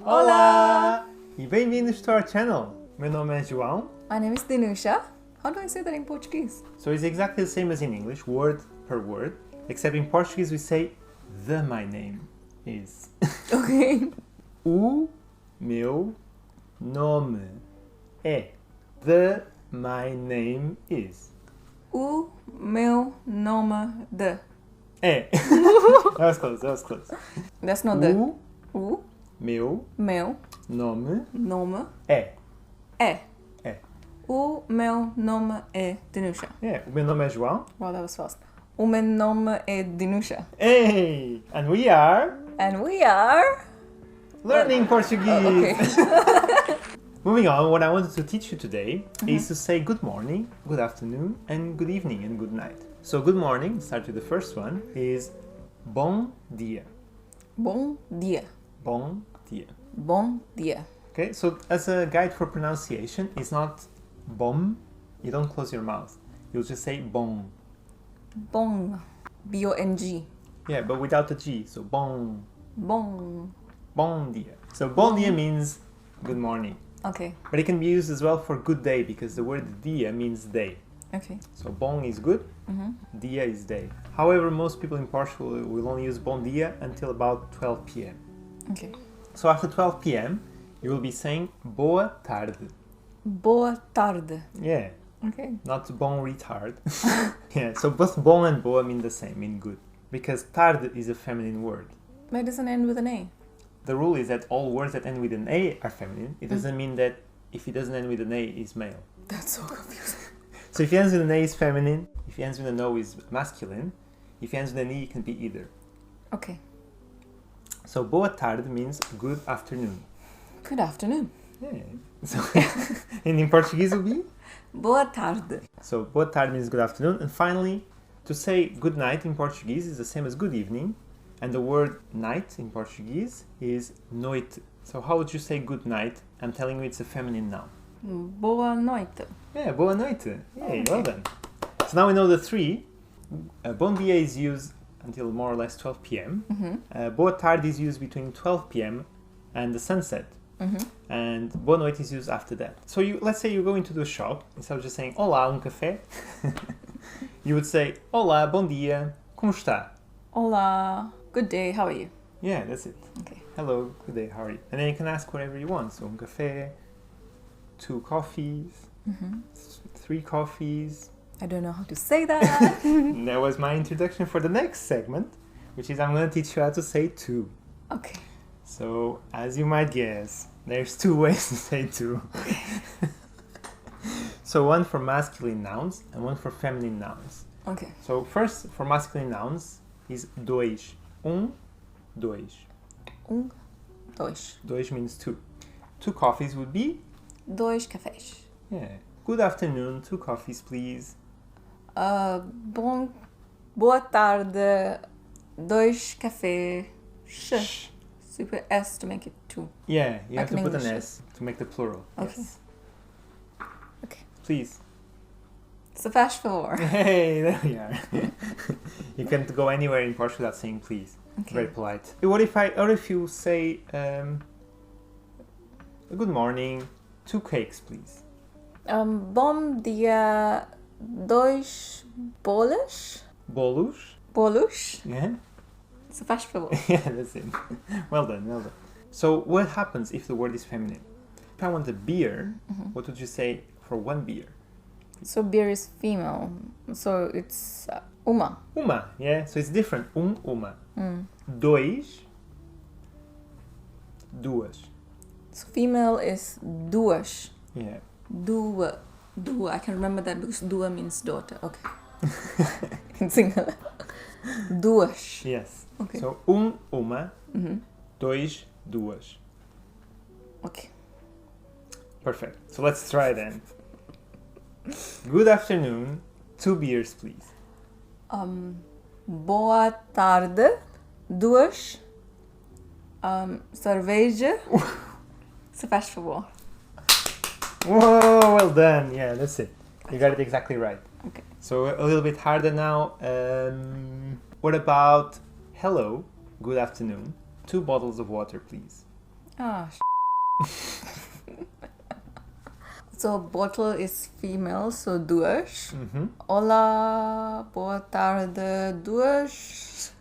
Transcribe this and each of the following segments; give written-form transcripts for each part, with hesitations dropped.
Olá! E bem-vindos to our channel. Meu nome é João. My name is Dinusha. How do I say that in Portuguese? So it's exactly the same as in English, word per word, except in Portuguese we say the my name is. Okay. O meu nome é. The my name is. O meu nome de. É. That was close. That's not the. O O meu meu nome nome é. é. É. O meu nome é Dinusha. Yeah, o meu nome é João. Wow, that was fast. O meu nome é Dinusha. Hey! And we are And we are... learning Portuguese! Okay. Moving on, what I wanted to teach you today is to say good morning, good afternoon, and good evening and good night. So good morning, start with the first one, is bom dia. Bom dia. Bom dia. Bom dia. Okay, so as a guide for pronunciation, it's not bom, you don't close your mouth. You'll just say bom. Bom. B-O-N-G. Yeah, but without the G, so bom. Bom. Bom dia. So bom dia means good morning. Okay. But it can be used as well for good day because the word dia means day. Okay. So bom is good, dia is day. However, most people in Portugal will only use bom dia until about 12 p.m. Okay. So after 12 p.m., you will be saying boa tarde. Boa tarde. Yeah, Okay. not bon retard. Yeah, so both bon and boa mean the same, mean good. Because tarde is a feminine word. Why doesn't it end with an A? The rule is that all words that end with an A are feminine. It doesn't mean that if it doesn't end with an A, it's male. That's so confusing. So if it ends with an A, it's feminine. If it ends with an O, it's masculine. If it ends with an E, it can be either. Okay. So boa tarde means good afternoon. Good afternoon. Yeah. So and in Portuguese it will be? Boa tarde. So boa tarde means good afternoon. And finally, to say good night in Portuguese is the same as good evening. And the word night in Portuguese is noite. So how would you say good night? I'm telling you it's a feminine noun. Boa noite. Yeah, boa noite. Yay, well done. So now we know the three. Bom dia is used until more or less 12 p.m. Boa tarde is used between 12 p.m. and the sunset. And boa noite is used after that. So let's say you go into the shop, instead of just saying olá, café, you would say olá, bom dia, como está? Olá. Good day. How are you? Yeah, that's it. Okay. Hello, good day, how are you? And then you can ask whatever you want. So café, 2 coffees, 3 coffees. I don't know how to say that. That was my introduction for the next segment, which is I'm going to teach you how to say two. Okay. So, as you might guess, there's 2 ways to say two. So one for masculine nouns and one for feminine nouns. Okay. So first, for masculine nouns, is dois. Dois. Dois. Dois means 2. 2 coffees would be? Dois cafés. Yeah. Good afternoon, 2 coffees, please. Boa tarde. Dois cafés. Shh. Super S to make it 2. Yeah, you have Like to in put an English. S to make the plural. Okay. Yes. Okay. Please. Se faz favor. Hey, there we are. You can't go anywhere in Portugal without saying please. Okay. Very polite. What if you say good morning, 2 cakes, please. Bom dia. Dois bolos. Bolos. Bolos. Yeah. Se faz favor. Yeah, that's it. Well done. So what happens if the word is feminine? If I want a beer, what would you say for 1 beer? So beer is female. So it's uma. Uma, yeah. So it's different. Uma. Dois. Duas. So female is duas. Yeah. Dua. I can remember that because dua means daughter. Okay. In singular. Duas. Yes. Okay. So uma. Dois, duas. Okay. Perfect. So let's try then. Good afternoon. 2 beers, please. Boa tarde. Duas. Cerveja. Se faz favor. Whoa, well done. Yeah, that's it. You got it exactly right. Okay. So a little bit harder now. What about hello, good afternoon, 2 bottles of water, please? Ah, So, bottle is female, so duas. Olá, boa tarde, duas.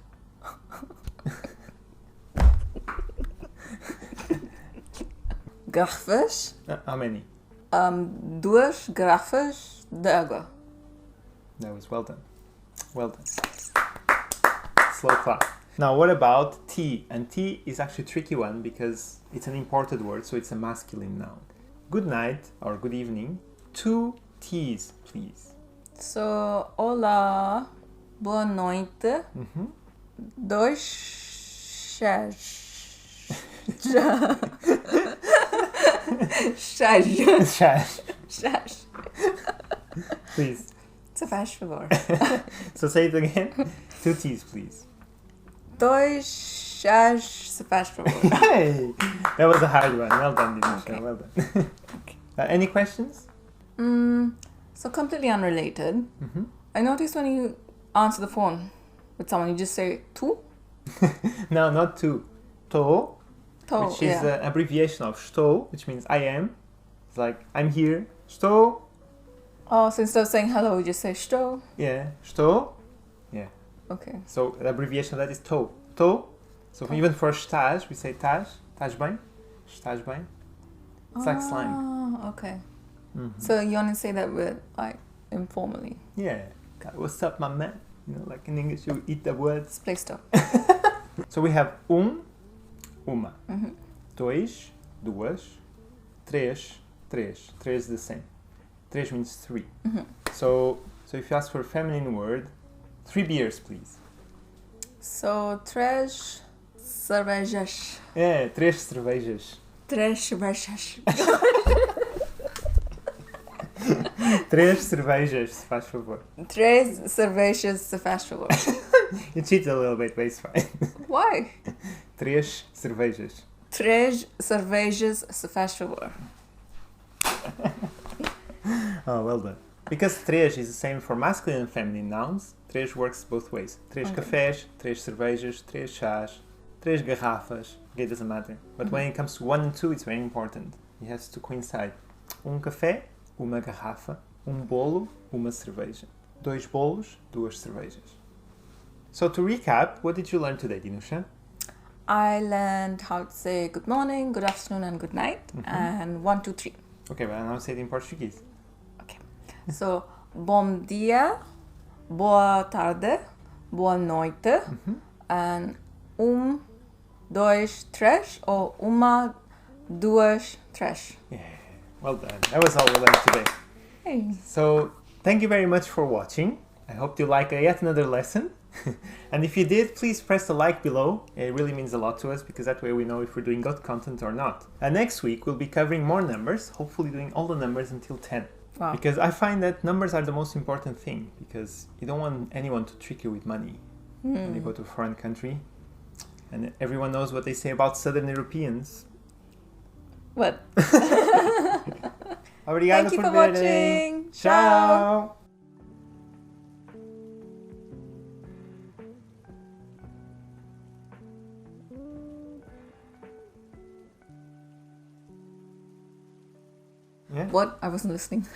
Garrafas. How many? Duas garrafas de água. That was well done. Well done. Slow clap. Now, what about tea? And tea is actually a tricky one because it's an imported word, so it's a masculine noun. Good night or good evening. 2 teas, please. So, olá, boa noite. Dois chás. Chás. Chás. Please. Se faz favor. So say it again. 2 teas, please. Dois chás, se faz favor. Hey! That was a hard one. Well done, Dinusha. Okay. Well done. Any questions? So completely unrelated. I noticed when you answer the phone with someone, you just say tu. No, not 2. To, To, which is an abbreviation of estou, which means I am. It's like, I'm here. Estou. Oh, so instead of saying hello, you just say estou. Yeah. Estou. Yeah. Okay. So the abbreviation of that is to. To. So even for estás, we say estás. Estás bem? Estás bem? It's like slang. Oh, okay. So you only say that with like informally. Yeah. What's up, my man? You know, like in English, you eat the words. Play stop. So we have uma. Dois, duas. Três, três. Três is the same. Três means 3. So if you ask for a feminine word, 3 beers, please. So três cervejas. Yeah, 3 cervejas. Três cervejas. 3 cervejas, se faz favor. Três cervejas, se faz favor. You cheat a little bit, but it's fine. Why? 3 cervejas. Três cervejas, se faz favor. Oh, well done. Because três is the same for masculine and feminine nouns, três works both ways. 3 cafés, 3 cervejas, 3 chás, 3 garrafas. Okay, it doesn't matter. But when it comes to 1 and 2, it's very important. It has to coincide. Café, uma garrafa. Bolo, uma cerveja. 2 bolos, 2 cervejas. So to recap, what did you learn today, Dinusha? I learned how to say good morning, good afternoon, and good night, and 1, 2, 3. Okay, but now say it in Portuguese. Okay. So, bom dia, boa tarde, boa noite, and dois, três, or uma, duas, três. Yeah, well done. That was all we learned today. Hey. So, thank you very much for watching. I hope you like yet another lesson. And if you did, please press the like below. It really means a lot to us because that way we know if we're doing good content or not. And next week we'll be covering more numbers, hopefully doing all the numbers until 10. Wow. Because I find that numbers are the most important thing because you don't want anyone to trick you with money when you go to a foreign country. And everyone knows what they say about Southern Europeans. What? Obrigado Thank you por for verem. watching. Ciao. Yeah. What? I wasn't listening.